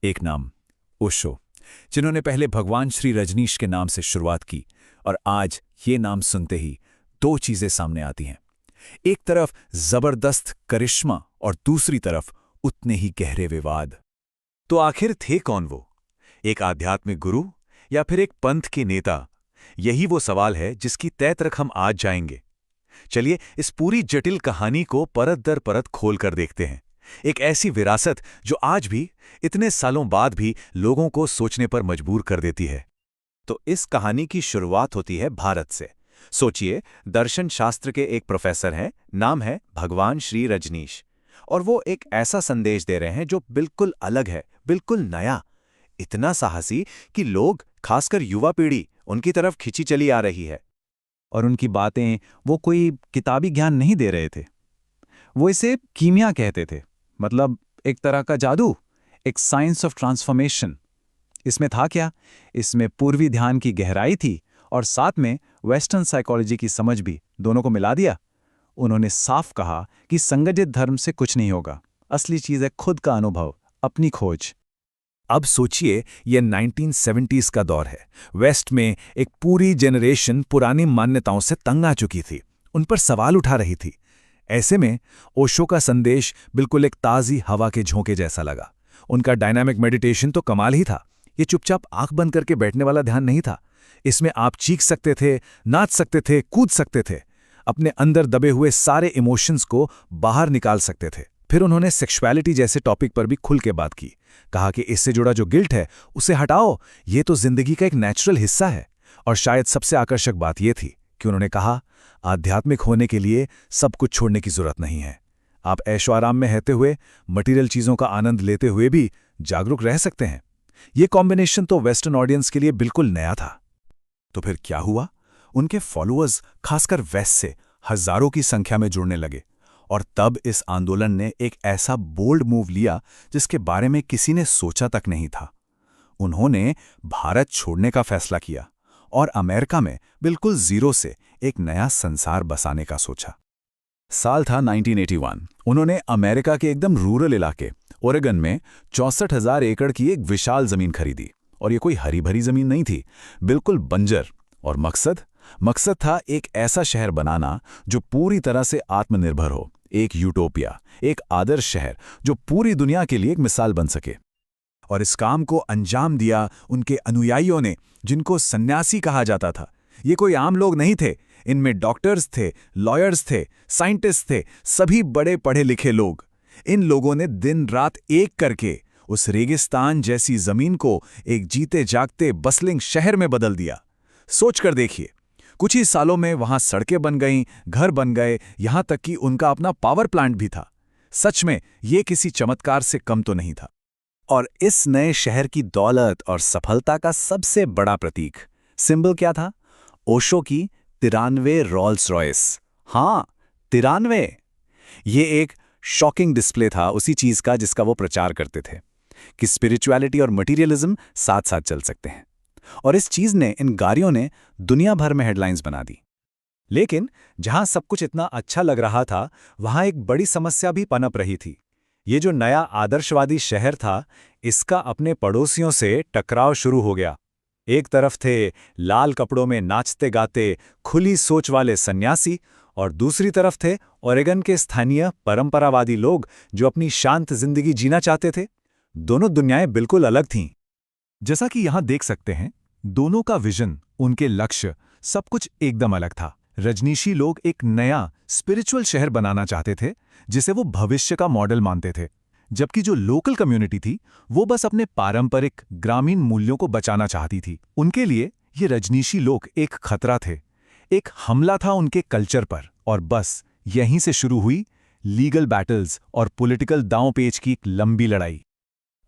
एक नाम, ओशो, जिन्होंने पहले भगवान श्री रजनीश के नाम से शुरुआत की और आज ये नाम सुनते ही दो चीजें सामने आती हैं। एक तरफ जबरदस्त करिश्मा और दूसरी तरफ उतने ही गहरे विवाद। तो आखिर थे कौन वो? एक आध्यात्मिक गुरु या फिर एक पंथ के नेता? यही वो सवाल है जिसकी तय तक हम आज जाएंगे। चलिए इस पूरी जटिल कहानी को परत दर परत खोल कर देखते हैं। एक ऐसी विरासत जो आज भी, इतने सालों बाद भी लोगों को सोचने पर मजबूर कर देती है। तो इस कहानी की शुरुआत होती है भारत से। सोचिए, दर्शन शास्त्र के एक प्रोफेसर हैं, नाम है भगवान श्री रजनीश, और वो एक ऐसा संदेश दे रहे हैं जो बिल्कुल अलग है, बिल्कुल नया, इतना साहसी कि लोग, खासकर युवा पीढ़ी, उनकी तरफ खिंची चली आ रही है। और उनकी बातें वो कोई किताबी ज्ञान नहीं दे रहे थे, वो इसे कीमिया कहते थे। मतलब एक तरह का जादू, एक साइंस ऑफ ट्रांसफॉर्मेशन। इसमें था क्या? इसमें पूर्वी ध्यान की गहराई थी और साथ में वेस्टर्न साइकोलॉजी की समझ भी, दोनों को मिला दिया। उन्होंने साफ कहा कि संगठित धर्म से कुछ नहीं होगा, असली चीज है खुद का अनुभव, अपनी खोज। अब सोचिए, यह 1970s का दौर है। वेस्ट में एक पूरी जनरेशन पुरानी मान्यताओं से तंग आ चुकी थी, उन पर सवाल उठा रही थी। ऐसे में ओशो का संदेश बिल्कुल एक ताज़ी हवा के झोंके जैसा लगा। उनका डायनामिक मेडिटेशन तो कमाल ही था। ये चुपचाप आंख बंद करके बैठने वाला ध्यान नहीं था। इसमें आप चीख सकते थे, नाच सकते थे, कूद सकते थे, अपने अंदर दबे हुए सारे इमोशंस को बाहर निकाल सकते थे। फिर उन्होंने सेक्सुअलिटी जैसे टॉपिक पर भी खुल के बात की। कहा कि इससे जुड़ा जो गिल्ट है उसे हटाओ, ये तो जिंदगी का एक नेचुरल हिस्सा है। और शायद सबसे आकर्षक बात यह थी कि उन्होंने कहा, आध्यात्मिक होने के लिए सब कुछ छोड़ने की जरूरत नहीं है। आप ऐशो आराम में रहते हुए, मटेरियल चीजों का आनंद लेते हुए भी जागरूक रह सकते हैं। ये कॉम्बिनेशन तो वेस्टर्न ऑडियंस के लिए बिल्कुल नया था। तो फिर क्या हुआ? उनके फॉलोअर्स, खासकर वेस्ट से, हजारों की संख्या में जुड़ने लगे। और तब इस आंदोलन ने एक ऐसा बोल्ड मूव लिया जिसके बारे में किसी ने सोचा तक नहीं था। उन्होंने भारत छोड़ने का फैसला किया और अमेरिका में बिल्कुल जीरो से एक नया संसार बसाने का सोचा। साल था 1981। उन्होंने अमेरिका के एकदम रूरल इलाके ओरेगन में 64,000 एकड़ की एक विशाल जमीन खरीदी। और ये कोई हरी भरी जमीन नहीं थी, बिल्कुल बंजर। और मकसद था एक ऐसा शहर बनाना जो पूरी तरह से आत्मनिर्भर हो, एक यूटोपिया, एक आदर्श शहर जो पूरी दुनिया के लिए एक मिसाल बन सके। और इस काम को अंजाम दिया उनके अनुयायियों ने, जिनको सन्यासी कहा जाता था। ये कोई आम लोग नहीं थे, इनमें डॉक्टर्स थे, लॉयर्स थे, साइंटिस्ट थे, सभी बड़े पढ़े लिखे लोग। इन लोगों ने दिन रात एक करके उस रेगिस्तान जैसी जमीन को एक जीते जागते बसलिंग शहर में बदल दिया। सोच कर देखिए, कुछ ही सालों में वहां सड़कें बन गईं, घर बन गए, यहां तक कि उनका अपना पावर प्लांट भी था। सच में ये किसी चमत्कार से कम तो नहीं था। और इस नए शहर की दौलत और सफलता का सबसे बड़ा प्रतीक, सिंबल क्या था? ओशो की 93 रोल्स रॉयस। हाँ, 93। ये एक शॉकिंग डिस्प्ले था उसी चीज का जिसका वो प्रचार करते थे, कि स्पिरिचुअलिटी और मटेरियलिज्म साथ साथ चल सकते हैं। और इस चीज ने, इन गाड़ियों ने दुनिया भर में हेडलाइंस बना दी। लेकिन जहां सब कुछ इतना अच्छा लग रहा था, वहां एक बड़ी समस्या भी पनप रही थी। ये जो नया आदर्शवादी शहर था, इसका अपने पड़ोसियों से टकराव शुरू हो गया। एक तरफ थे लाल कपड़ों में नाचते गाते खुली सोच वाले सन्यासी, और दूसरी तरफ थे ओरेगन के स्थानीय परंपरावादी लोग जो अपनी शांत जिंदगी जीना चाहते थे। दोनों दुनियाएं बिल्कुल अलग थीं। जैसा कि यहां देख सकते हैं, दोनों का विजन, उनके लक्ष्य, सब कुछ एकदम अलग था। रजनीशी लोग एक नया स्पिरिचुअल शहर बनाना चाहते थे जिसे वो भविष्य का मॉडल मानते थे, जबकि जो लोकल कम्युनिटी थी वो बस अपने पारंपरिक ग्रामीण मूल्यों को बचाना चाहती थी। उनके लिए ये रजनीशी लोग एक खतरा थे, एक हमला था उनके कल्चर पर। और बस यहीं से शुरू हुई लीगल बैटल्स और पॉलिटिकल दांव-पेच की एक लंबी लड़ाई।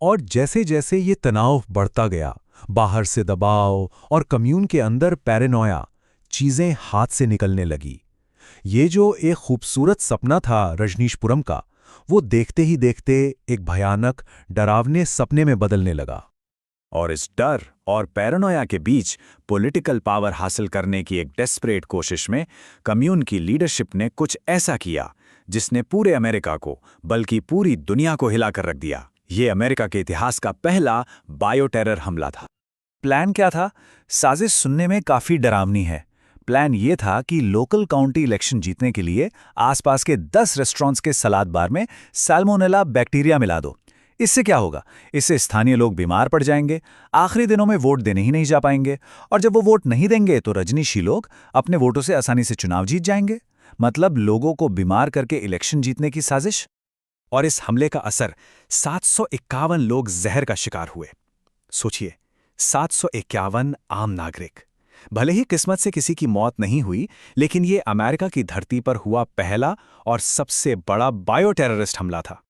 और जैसे जैसे ये तनाव बढ़ता गया, बाहर से दबाव और कम्यून के अंदर पैरानोया, चीजें हाथ से निकलने लगी। ये जो एक खूबसूरत सपना था रजनीशपुरम का, वो देखते ही देखते एक भयानक, डरावने सपने में बदलने लगा। और इस डर और पैरानोया के बीच पॉलिटिकल पावर हासिल करने की एक डेस्परेट कोशिश में कम्यून की लीडरशिप ने कुछ ऐसा किया जिसने पूरे अमेरिका को, बल्कि पूरी दुनिया को हिलाकर रख दिया। ये अमेरिका के इतिहास का पहला बायो टेरर हमला था। प्लान क्या था? साजिश सुनने में काफी डरावनी है। प्लान ये था कि लोकल काउंटी इलेक्शन जीतने के लिए आसपास के 10 रेस्टोरेंट्स के सलाद बार में सैल्मोनेला बैक्टीरिया मिला दो। इससे क्या होगा? इससे स्थानीय लोग बीमार पड़ जाएंगे, आखिरी दिनों में वोट देने ही नहीं जा पाएंगे, और जब वो वोट नहीं देंगे तो रजनीशी लोग अपने वोटों से आसानी से चुनाव जीत जाएंगे। मतलब लोगों को बीमार करके इलेक्शन जीतने की साजिश। और इस हमले का असर 751 लोग जहर का शिकार हुए। सोचिए, 751 आम नागरिक। भले ही किस्मत से किसी की मौत नहीं हुई, लेकिन ये अमेरिका की धरती पर हुआ पहला और सबसे बड़ा बायो टेररिस्ट हमला था।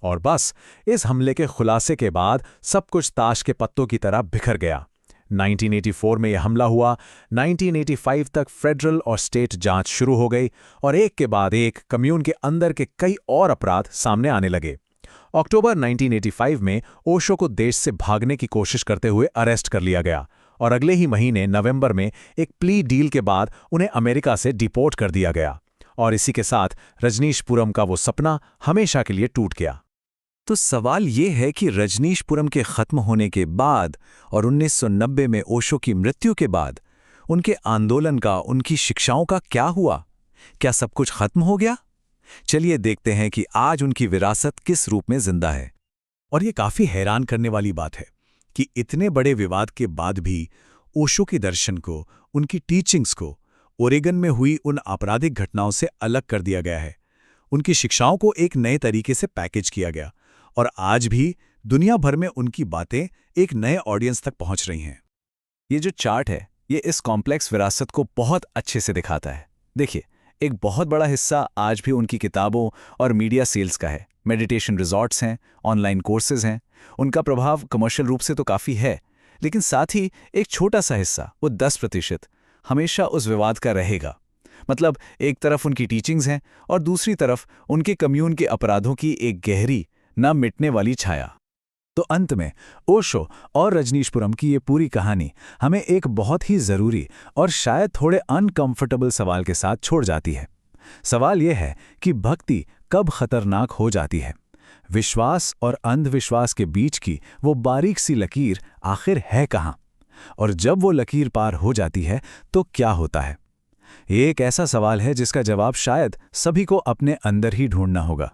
और बस इस हमले के खुलासे के बाद सब कुछ ताश के पत्तों की तरह बिखर गया। 1984 में यह हमला हुआ। 1985 तक फेडरल और स्टेट जांच शुरू हो गई और एक के बाद एक कम्यून के अंदर के कई और अपराध सामने आने लगे। अक्टूबर 1985 में ओशो को देश से भागने की कोशिश करते हुए अरेस्ट कर लिया गया और अगले ही महीने नवंबर में एक प्ली डील के बाद उन्हें अमेरिका से डिपोर्ट कर दिया गया। और इसी के साथ रजनीशपुरम का वो सपना हमेशा के लिए टूट गया। तो सवाल ये है कि रजनीशपुरम के खत्म होने के बाद और 1990 में ओशो की मृत्यु के बाद उनके आंदोलन का, उनकी शिक्षाओं का क्या हुआ? क्या सब कुछ खत्म हो गया? चलिए देखते हैं कि आज उनकी विरासत किस रूप में जिंदा है। और ये काफी हैरान करने वाली बात है कि इतने बड़े विवाद के बाद भी ओशो के दर्शन को, उनकी टीचिंग्स को ओरेगन में हुई उन आपराधिक घटनाओं से अलग कर दिया गया है। उनकी शिक्षाओं को एक नए तरीके से पैकेज किया गया और आज भी दुनिया भर में उनकी बातें एक नए ऑडियंस तक पहुंच रही हैं। ये जो चार्ट है, ये इस कॉम्प्लेक्स विरासत को बहुत अच्छे से दिखाता है। देखिए, एक बहुत बड़ा हिस्सा आज भी उनकी किताबों और मीडिया सेल्स का है। मेडिटेशन रिजॉर्ट्स हैं, ऑनलाइन कोर्सेज हैं। उनका प्रभाव कमर्शियल रूप से तो काफ़ी है, लेकिन साथ ही एक छोटा सा हिस्सा, वो 10%, हमेशा उस विवाद का रहेगा। मतलब एक तरफ उनकी टीचिंग्स हैं और दूसरी तरफ उनके कम्यून के अपराधों की एक गहरी, ना मिटने वाली छाया। तो अंत में ओशो और रजनीशपुरम की ये पूरी कहानी हमें एक बहुत ही ज़रूरी और शायद थोड़े अनकंफर्टेबल सवाल के साथ छोड़ जाती है। सवाल यह है कि भक्ति कब खतरनाक हो जाती है? विश्वास और अंधविश्वास के बीच की वो बारीक सी लकीर आखिर है कहाँ? और जब वो लकीर पार हो जाती है तो क्या होता है? ये एक ऐसा सवाल है जिसका जवाब शायद सभी को अपने अंदर ही ढूंढना होगा।